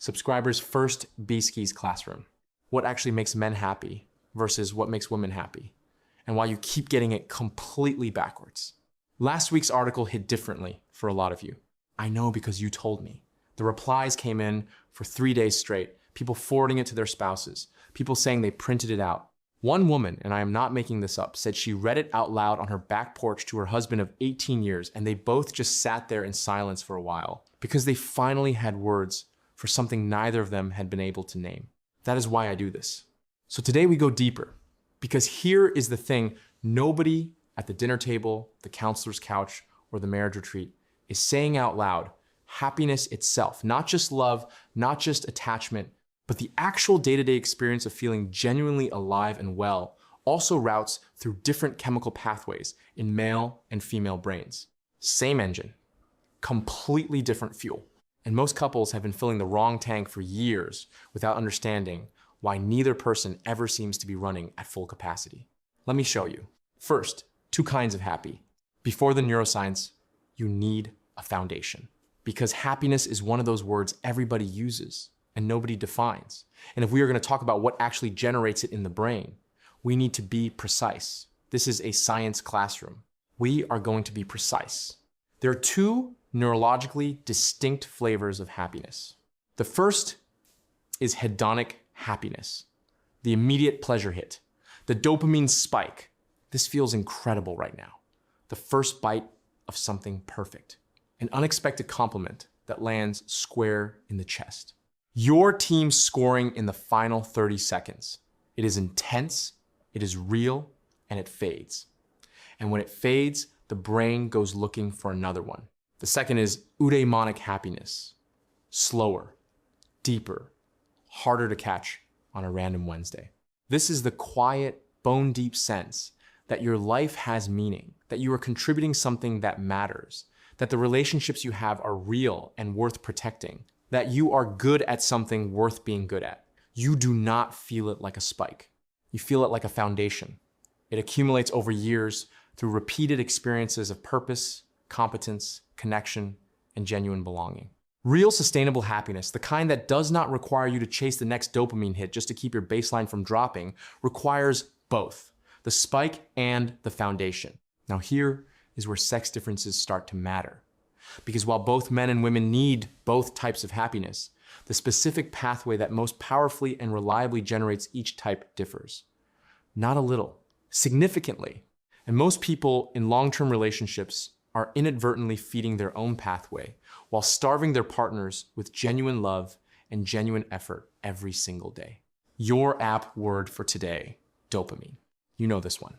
Subscribers' first B-Skis classroom. What actually makes men happy versus what makes women happy, and why you keep getting it completely backwards. Last week's article hit differently for a lot of you. I know because you told me. The replies came in for 3 days straight, people forwarding it to their spouses, people saying they printed it out. One woman, and I am not making this up, said she read it out loud on her back porch to her husband of 18 years, and they both just sat there in silence for a while because they finally had words for something neither of them had been able to name. That is why I do this. So today we go deeper, because here is the thing nobody at the dinner table, the counselor's couch, or the marriage retreat is saying out loud. Happiness itself, not just love, not just attachment, but the actual day-to-day experience of feeling genuinely alive and well also routes through different chemical pathways in male and female brains. Same engine, completely different fuel. And most couples have been filling the wrong tank for years without understanding why neither person ever seems to be running at full capacity. Let me show you. First, 2 kinds of happy. Before the neuroscience, you need a foundation. Because happiness is one of those words everybody uses and nobody defines. And if we are going to talk about what actually generates it in the brain, we need to be precise. This is a science classroom. We are going to be precise. There are 2 neurologically distinct flavors of happiness. The first is hedonic happiness, the immediate pleasure hit, the dopamine spike. This feels incredible right now. The first bite of something perfect, an unexpected compliment that lands square in the chest. Your team scoring in the final 30 seconds. It is intense, it is real, and it fades. And when it fades, the brain goes looking for another one. The second is eudaimonic happiness. Slower, deeper, harder to catch on a random Wednesday. This is the quiet, bone-deep sense that your life has meaning, that you are contributing something that matters, that the relationships you have are real and worth protecting, that you are good at something worth being good at. You do not feel it like a spike. You feel it like a foundation. It accumulates over years through repeated experiences of purpose, competence, connection, and genuine belonging. Real sustainable happiness, the kind that does not require you to chase the next dopamine hit just to keep your baseline from dropping, requires both, the spike and the foundation. Now here is where sex differences start to matter. Because while both men and women need both types of happiness, the specific pathway that most powerfully and reliably generates each type differs. Not a little, significantly. And most people in long-term relationships are inadvertently feeding their own pathway while starving their partners with genuine love and genuine effort every single day. Your app word for today, dopamine. You know this one.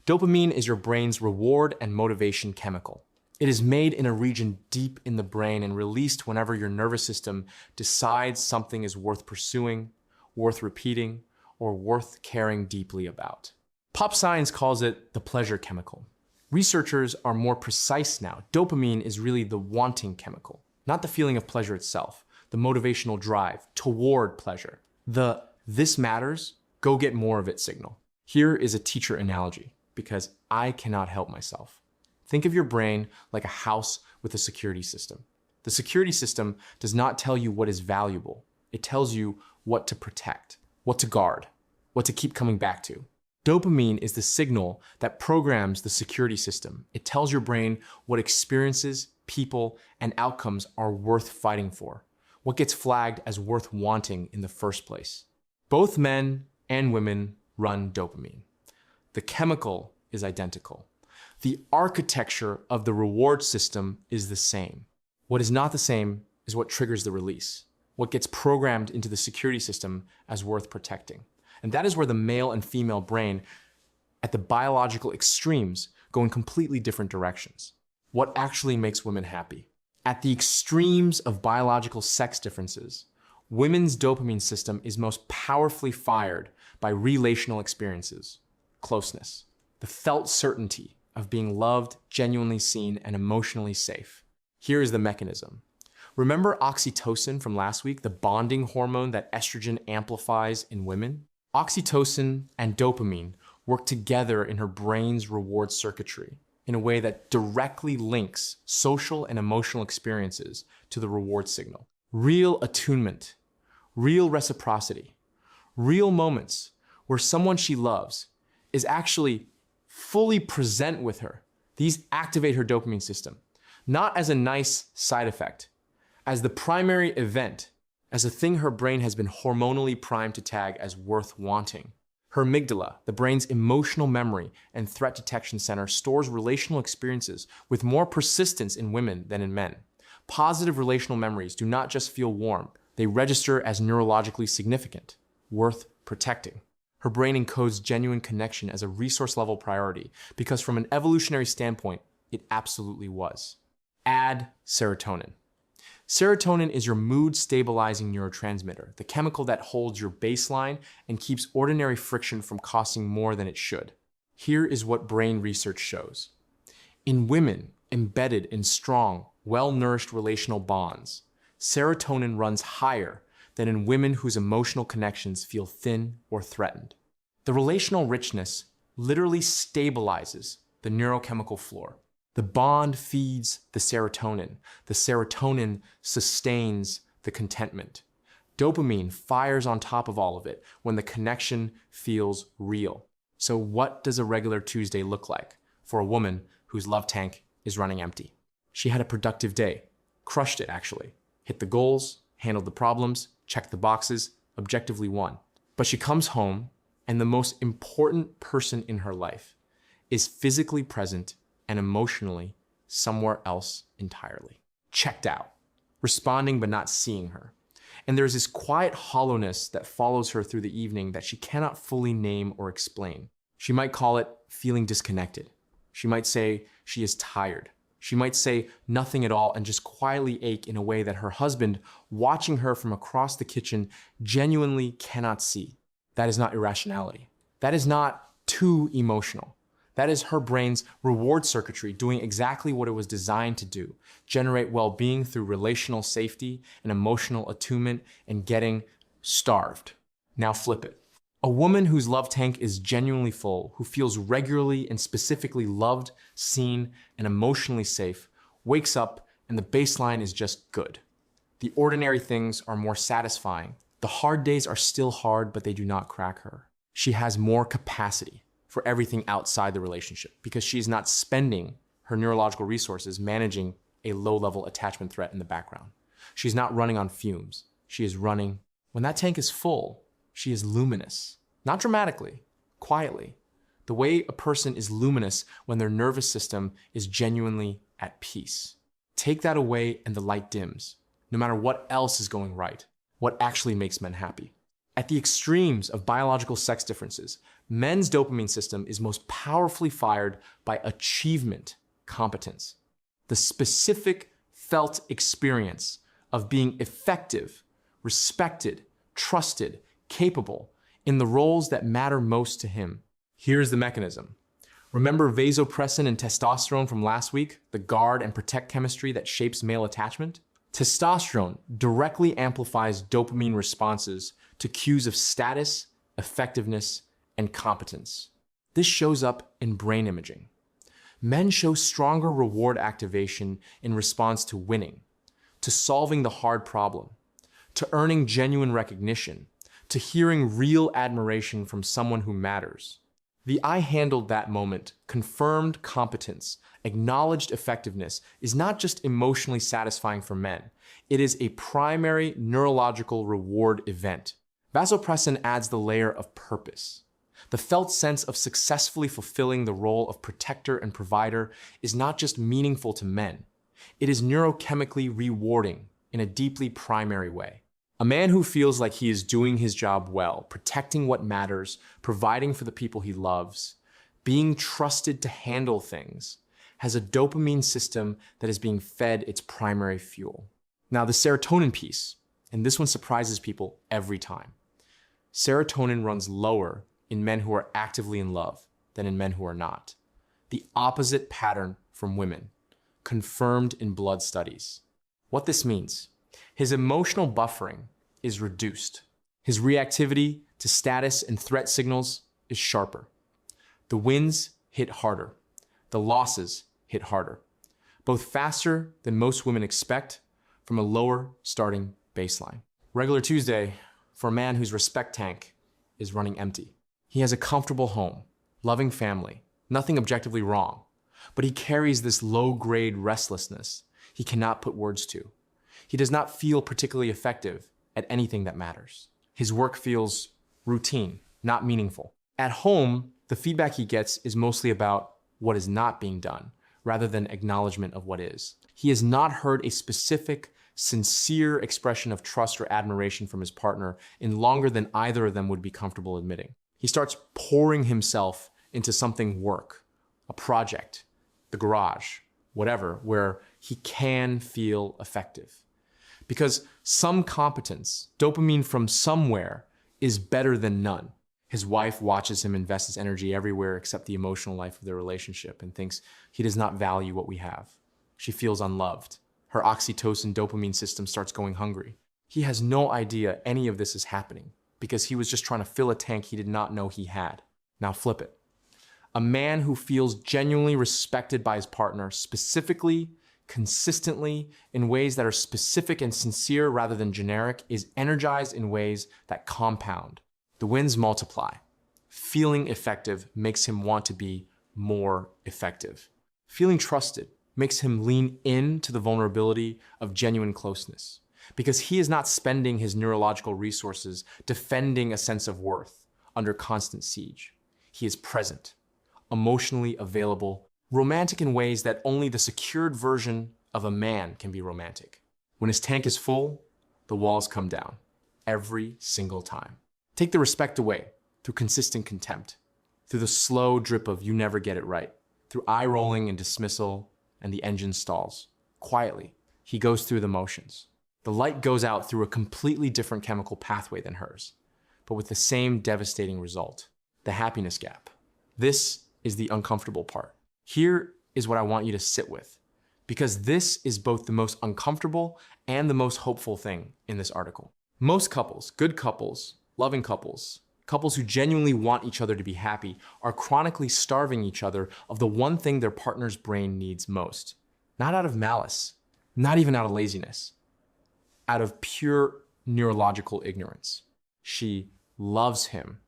Dopamine is your brain's reward and motivation chemical. It is made in a region deep in the brain and released whenever your nervous system decides something is worth pursuing, worth repeating, or worth caring deeply about. Pop science calls it the pleasure chemical. Researchers are more precise now. Dopamine is really the wanting chemical, not the feeling of pleasure itself, the motivational drive toward pleasure. The "this matters, go get more of it" signal. Here is a teacher analogy, because I cannot help myself. Think of your brain like a house with a security system. The security system does not tell you what is valuable. It tells you what to protect, what to guard, what to keep coming back to. Dopamine is the signal that programs the security system. It tells your brain what experiences, people, and outcomes are worth fighting for, what gets flagged as worth wanting in the first place. Both men and women run dopamine. The chemical is identical. The architecture of the reward system is the same. What is not the same is what triggers the release, what gets programmed into the security system as worth protecting. And that is where the male and female brain, at the biological extremes, go in completely different directions. What actually makes women happy? At the extremes of biological sex differences, women's dopamine system is most powerfully fired by relational experiences, closeness, the felt certainty of being loved, genuinely seen, and emotionally safe. Here is the mechanism. Remember oxytocin from last week, the bonding hormone that estrogen amplifies in women? Oxytocin and dopamine work together in her brain's reward circuitry in a way that directly links social and emotional experiences to the reward signal. Real attunement real reciprocity, real moments where someone she loves is actually fully present with her. These activate her dopamine system, not as a nice side effect, as the primary event, as a thing her brain has been hormonally primed to tag as worth wanting. Her amygdala, the brain's emotional memory and threat detection center, stores relational experiences with more persistence in women than in men. Positive relational memories do not just feel warm, they register as neurologically significant, worth protecting. Her brain encodes genuine connection as a resource-level priority because from an evolutionary standpoint, it absolutely was. Add serotonin. Serotonin is your mood-stabilizing neurotransmitter, the chemical that holds your baseline and keeps ordinary friction from costing more than it should. Here is what brain research shows. In women embedded in strong, well-nourished relational bonds, serotonin runs higher than in women whose emotional connections feel thin or threatened. The relational richness literally stabilizes the neurochemical floor. The bond feeds the serotonin sustains the contentment. Dopamine fires on top of all of it when the connection feels real. So what does a regular Tuesday look like for a woman whose love tank is running empty? She had a productive day, crushed it actually, hit the goals, handled the problems, checked the boxes, objectively won. But she comes home and the most important person in her life is physically present and emotionally somewhere else entirely. Checked out, responding but not seeing her. And there's this quiet hollowness that follows her through the evening that she cannot fully name or explain. She might call it feeling disconnected. She might say she is tired. She might say nothing at all and just quietly ache in a way that her husband, watching her from across the kitchen, genuinely cannot see. That is not irrationality. That is not too emotional. That is her brain's reward circuitry doing exactly what it was designed to do, generate well-being through relational safety and emotional attunement and getting starved. Now flip it. A woman whose love tank is genuinely full, who feels regularly and specifically loved, seen, and emotionally safe, wakes up and the baseline is just good. The ordinary things are more satisfying. The hard days are still hard, but they do not crack her. She has more capacity for everything outside the relationship because she's not spending her neurological resources managing a low-level attachment threat in the background. She's not running on fumes. She is running. When that tank is full, she is luminous. Not dramatically, quietly. The way a person is luminous when their nervous system is genuinely at peace. Take that away and the light dims, no matter what else is going right. What actually makes men happy. At the extremes of biological sex differences, men's dopamine system is most powerfully fired by achievement, competence. The specific felt experience of being effective, respected, trusted, capable in the roles that matter most to him. Here's the mechanism. Remember vasopressin and testosterone from last week, the guard and protect chemistry that shapes male attachment? Testosterone directly amplifies dopamine responses to cues of status, effectiveness, and competence. This shows up in brain imaging. Men show stronger reward activation in response to winning, to solving the hard problem, to earning genuine recognition, to hearing real admiration from someone who matters. The I handled that moment, confirmed competence, acknowledged effectiveness is not just emotionally satisfying for men. It is a primary neurological reward event. Vasopressin adds the layer of purpose. The felt sense of successfully fulfilling the role of protector and provider is not just meaningful to men. It is neurochemically rewarding in a deeply primary way. A man who feels like he is doing his job well, protecting what matters, providing for the people he loves, being trusted to handle things, has a dopamine system that is being fed its primary fuel. Now the serotonin piece, and this one surprises people every time. Serotonin runs lower in men who are actively in love than in men who are not. The opposite pattern from women, confirmed in blood studies. What this means: his emotional buffering is reduced. His reactivity to status and threat signals is sharper. The wins hit harder. The losses hit harder, both faster than most women expect from a lower starting baseline. Regular Tuesday for a man whose respect tank is running empty. He has a comfortable home, loving family, nothing objectively wrong, but he carries this low-grade restlessness he cannot put words to. He does not feel particularly effective at anything that matters. His work feels routine, not meaningful. At home, the feedback he gets is mostly about what is not being done, rather than acknowledgement of what is. He has not heard a specific, sincere expression of trust or admiration from his partner in longer than either of them would be comfortable admitting. He starts pouring himself into something work, a project, the garage, whatever, where he can feel effective. Because some competence, dopamine from somewhere, is better than none. His wife watches him invest his energy everywhere except the emotional life of their relationship and thinks he does not value what we have. She feels unloved. Her oxytocin dopamine system starts going hungry. He has no idea any of this is happening because he was just trying to fill a tank he did not know he had. Now flip it. A man who feels genuinely respected by his partner, specifically, consistently, in ways that are specific and sincere rather than generic, is energized in ways that compound. The wins multiply. Feeling effective makes him want to be more effective. Feeling trusted makes him lean into the vulnerability of genuine closeness because he is not spending his neurological resources defending a sense of worth under constant siege. He is present, emotionally available, romantic in ways that only the secured version of a man can be romantic. When his tank is full, the walls come down every single time. Take the respect away through consistent contempt, through the slow drip of you never get it right, through eye rolling and dismissal, and the engine stalls. Quietly, he goes through the motions. The light goes out through a completely different chemical pathway than hers, but with the same devastating result, the happiness gap. This is the uncomfortable part. Here is what I want you to sit with, because this is both the most uncomfortable and the most hopeful thing in this article. Most couples, good couples, loving couples, couples who genuinely want each other to be happy, are chronically starving each other of the one thing their partner's brain needs most. Not out of malice, not even out of laziness, out of pure neurological ignorance. She loves him.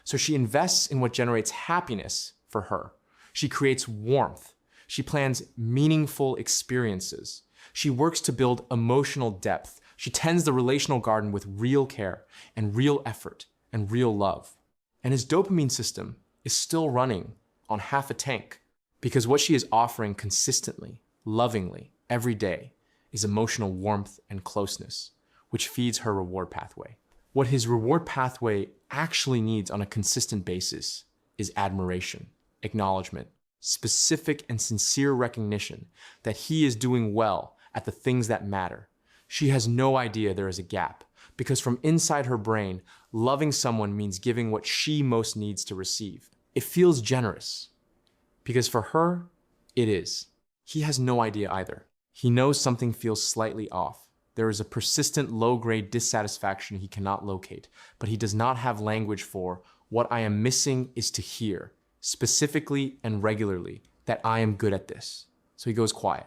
So she invests in what generates happiness for her. She creates warmth. She plans meaningful experiences. She works to build emotional depth. She tends the relational garden with real care and real effort and real love. And his dopamine system is still running on half a tank because what she is offering consistently, lovingly, every day is emotional warmth and closeness, which feeds her reward pathway. What his reward pathway actually needs on a consistent basis is admiration, acknowledgement, specific and sincere recognition that he is doing well at the things that matter. She has no idea there is a gap because from inside her brain, loving someone means giving what she most needs to receive. It feels generous because for her, it is. He has no idea either. He knows something feels slightly off. There is a persistent low-grade dissatisfaction he cannot locate, but he does not have language for what I am missing is to hear, specifically and regularly, that I am good at this. So he goes quiet,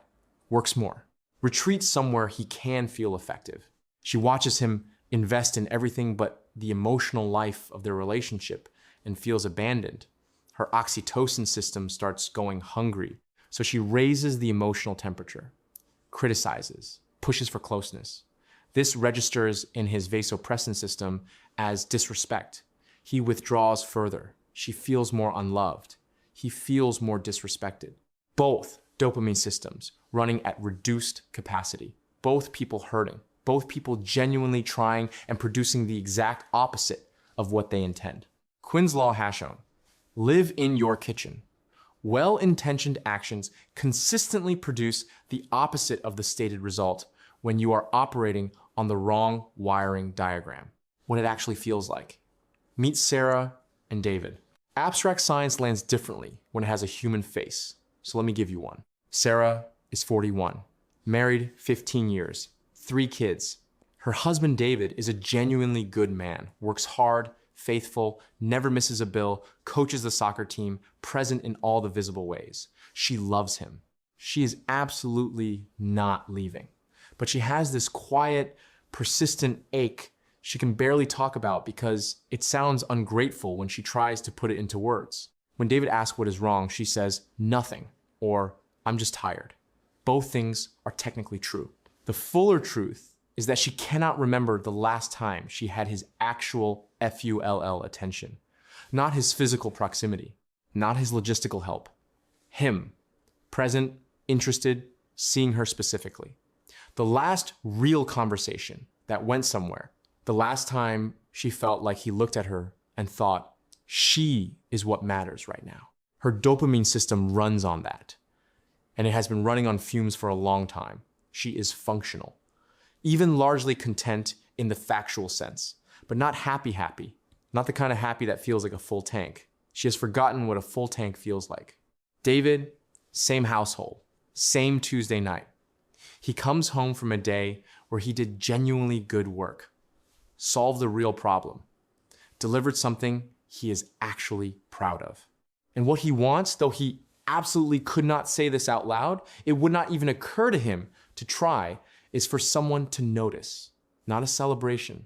works more, retreats somewhere he can feel effective. She watches him invest in everything but the emotional life of their relationship and feels abandoned. Her oxytocin system starts going hungry, so she raises the emotional temperature, criticizes, pushes for closeness. This registers in his vasopressin system as disrespect. He withdraws further. She feels more unloved. He feels more disrespected. Both dopamine systems running at reduced capacity. Both people hurting. Both people genuinely trying and producing the exact opposite of what they intend. Quinn's Law has shown, live in your kitchen. Well-intentioned actions consistently produce the opposite of the stated result when you are operating on the wrong wiring diagram, what it actually feels like. Meet Sarah and David. Abstract science lands differently when it has a human face, so let me give you one. Sarah is 41, married 15 years, 3 kids. Her husband David is a genuinely good man, works hard, faithful, never misses a bill, coaches the soccer team, present in all the visible ways. She loves him. She is absolutely not leaving. But she has this quiet, persistent ache she can barely talk about because it sounds ungrateful when she tries to put it into words. When David asks what is wrong, she says, nothing, or I'm just tired. Both things are technically true. The fuller truth is that she cannot remember the last time she had his actual FULL attention. Not his physical proximity, not his logistical help. Him, present, interested, seeing her specifically. The last real conversation that went somewhere, the last time she felt like he looked at her and thought, she is what matters right now. Her dopamine system runs on that, and it has been running on fumes for a long time. She is functional, even largely content in the factual sense, but not happy, not the kind of happy that feels like a full tank. She has forgotten what a full tank feels like. David, same household, same Tuesday night. He comes home from a day where he did genuinely good work, solved a real problem, delivered something he is actually proud of. And what he wants, though he absolutely could not say this out loud, it would not even occur to him to try, is for someone to notice. Not a celebration,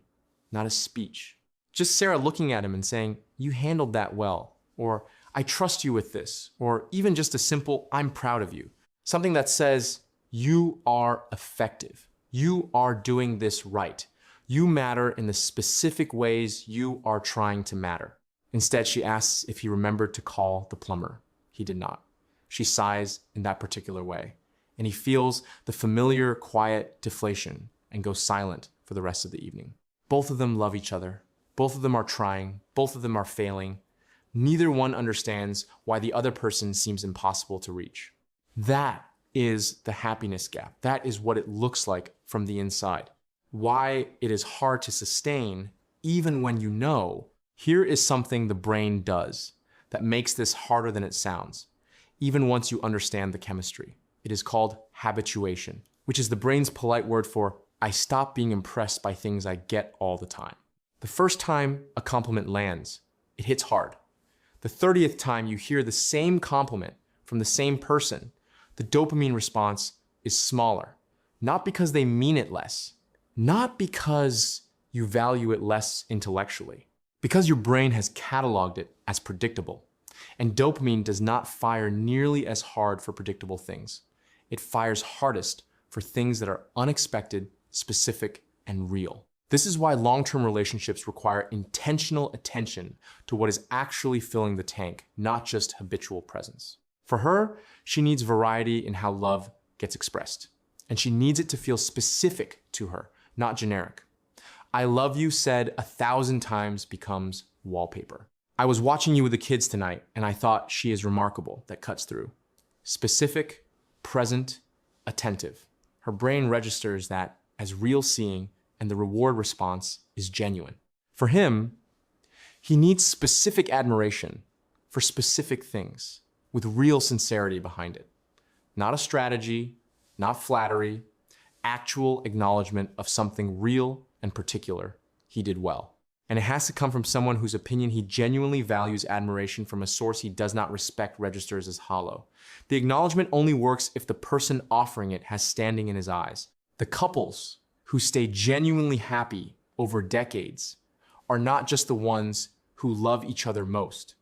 not a speech. Just Sarah looking at him and saying, you handled that well, or I trust you with this, or even just a simple, I'm proud of you. Something that says, you are effective. You are doing this right. You matter in the specific ways you are trying to matter. Instead, she asks if he remembered to call the plumber. He did not. She sighs in that particular way, and he feels the familiar, quiet deflation and goes silent for the rest of the evening. Both of them love each other. Both of them are trying. Both of them are failing. Neither one understands why the other person seems impossible to reach. That is the happiness gap. That is what it looks like from the inside. Why it is hard to sustain, even when you know. Here is something the brain does that makes this harder than it sounds, even once you understand the chemistry. It is called habituation, which is the brain's polite word for I stop being impressed by things I get all the time. The first time a compliment lands, it hits hard. The 30th time you hear the same compliment from the same person, the dopamine response is smaller. Not because they mean it less, not because you value it less intellectually, because your brain has cataloged it as predictable. And dopamine does not fire nearly as hard for predictable things. It fires hardest for things that are unexpected, specific, and real. This is why long-term relationships require intentional attention to what is actually filling the tank, not just habitual presence. For her, she needs variety in how love gets expressed. And she needs it to feel specific to her, not generic. I love you said 1,000 times becomes wallpaper. I was watching you with the kids tonight, and I thought she is remarkable. That cuts through. Specific, present, attentive. Her brain registers that as real seeing, and the reward response is genuine. For him, he needs specific admiration for specific things with real sincerity behind it. Not a strategy, not flattery, actual acknowledgement of something real and particular he did well. And it has to come from someone whose opinion he genuinely values admiration from a source he does not respect registers as hollow. The acknowledgement only works if the person offering it has standing in his eyes. The couples who stay genuinely happy over decades are not just the ones who love each other most.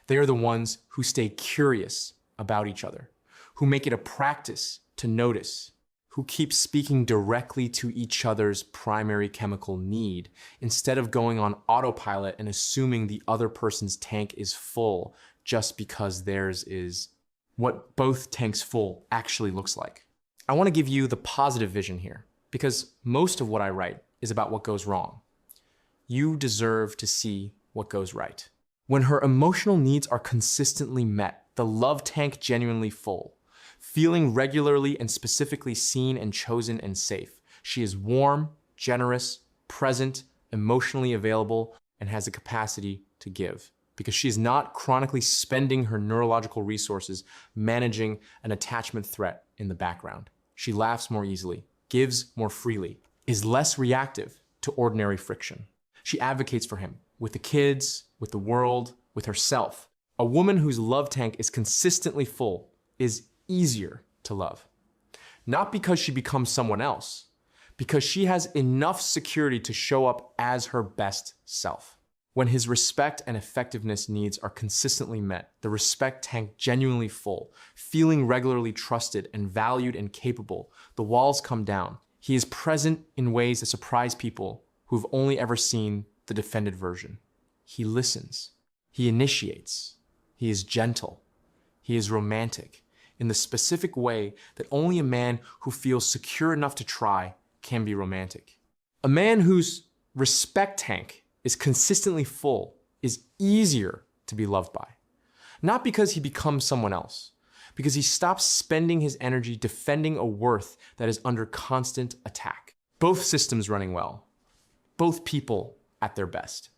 They are the ones who stay curious about each other, who make it a practice to notice, who keep speaking directly to each other's primary chemical need instead of going on autopilot and assuming the other person's tank is full just because theirs is. What both tanks full actually looks like. I want to give you the positive vision here because most of what I write is about what goes wrong. You deserve to see what goes right. When her emotional needs are consistently met, the love tank genuinely full, feeling regularly and specifically seen and chosen and safe. She is warm, generous, present, emotionally available, and has the capacity to give. Because she is not chronically spending her neurological resources managing an attachment threat in the background. She laughs more easily, gives more freely, is less reactive to ordinary friction. She advocates for him, with the kids, with the world, with herself. A woman whose love tank is consistently full is easier to love. Not because she becomes someone else, because she has enough security to show up as her best self. When his respect and effectiveness needs are consistently met, the respect tank genuinely full, feeling regularly trusted and valued and capable, the walls come down. He is present in ways that surprise people who've only ever seen the defended version. He listens. He initiates. He is gentle. He is romantic in the specific way that only a man who feels secure enough to try can be romantic. A man whose respect tank is consistently full is easier to be loved by. Not because he becomes someone else, because he stops spending his energy defending a worth that is under constant attack. Both systems running well, both people at their best.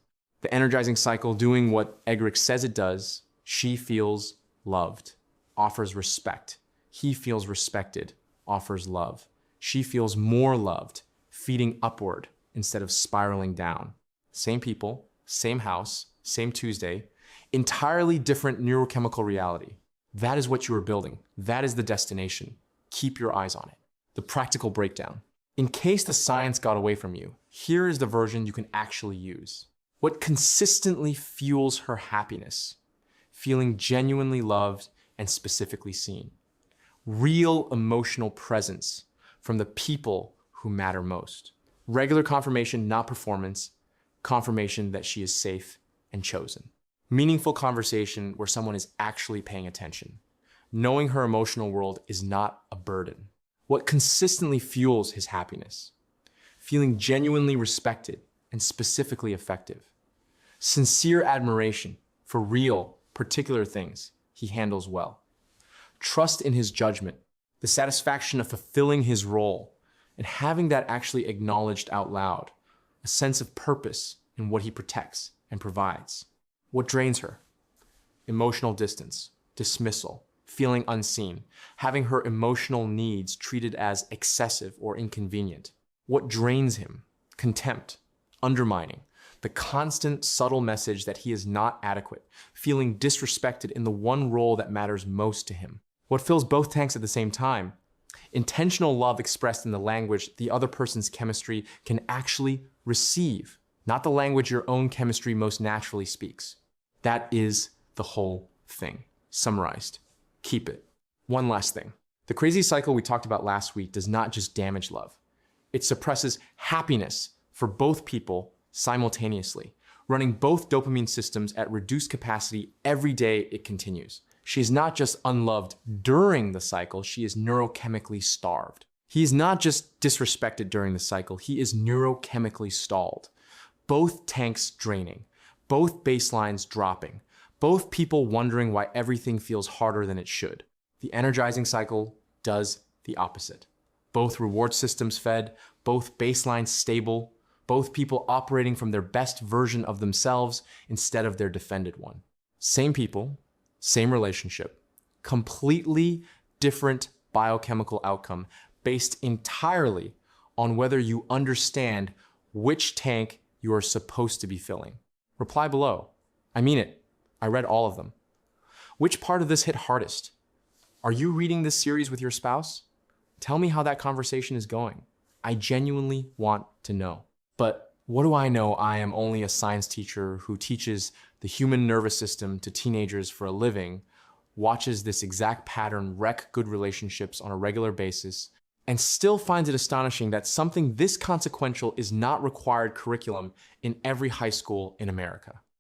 The energizing cycle doing what Eggerichs says it does. She feels loved, offers respect. He feels respected, offers love. She feels more loved, feeding upward instead of spiraling down. Same people, same house, same Tuesday, entirely different neurochemical reality. That is what you are building. That is the destination. Keep your eyes on it. The practical breakdown. In case the science got away from you, here is the version you can actually use. What consistently fuels her happiness? Feeling genuinely loved and specifically seen. Real emotional presence from the people who matter most. Regular confirmation, not performance. Confirmation that she is safe and chosen. Meaningful conversation where someone is actually paying attention. Knowing her emotional world is not a burden. What consistently fuels his happiness? Feeling genuinely respected and specifically effective. Sincere admiration for real, particular things he handles well. Trust in his judgment. The satisfaction of fulfilling his role and having that actually acknowledged out loud. A sense of purpose in what he protects and provides. What drains her? Emotional distance, dismissal, feeling unseen, having her emotional needs treated as excessive or inconvenient. What drains him? Contempt, undermining, the constant subtle message that he is not adequate, feeling disrespected in the one role that matters most to him. What fills both tanks at the same time? Intentional love expressed in the language the other person's chemistry can actually receive, not the language your own chemistry most naturally speaks. That is the whole thing. Summarized. Keep it. One last thing. The crazy cycle we talked about last week does not just damage love. It suppresses happiness for both people simultaneously, running both dopamine systems at reduced capacity every day it continues. She is not just unloved during the cycle, she is neurochemically starved. He is not just disrespected during the cycle, he is neurochemically stalled. Both tanks draining, both baselines dropping, both people wondering why everything feels harder than it should. The energizing cycle does the opposite. Both reward systems fed, both baselines stable, both people operating from their best version of themselves instead of their defended one. Same people, same relationship, completely different biochemical outcome based entirely on whether you understand which tank you are supposed to be filling. Reply below. I mean it. I read all of them. Which part of this hit hardest? Are you reading this series with your spouse? Tell me how that conversation is going. I genuinely want to know. But what do I know? I am only a science teacher who teaches the human nervous system to teenagers for a living, watches this exact pattern wreck good relationships on a regular basis, and still finds it astonishing that something this consequential is not required curriculum in every high school in America.